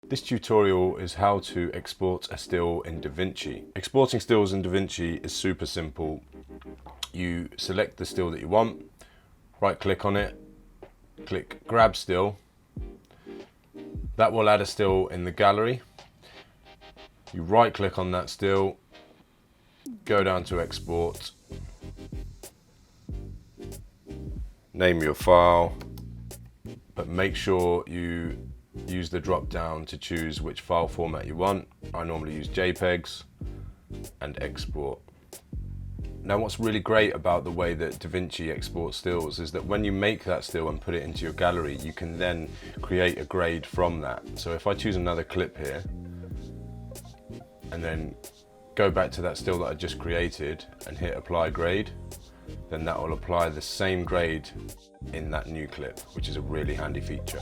This tutorial is how to export a still in DaVinci. Exporting stills in DaVinci is super simple. You select the still that you want, right click on it, click grab still. That will add a still in the gallery. You right click on that still, go down to export, name your file, but make sure you use the drop down to choose which file format you want. I normally use JPEGs and export. Now what's really great about the way that DaVinci exports stills is that when you make that still and put it into your gallery, you can then create a grade from that. So if I choose another clip here and then go back to that still that I just created and hit apply grade, then that will apply the same grade in that new clip, which is a really handy feature.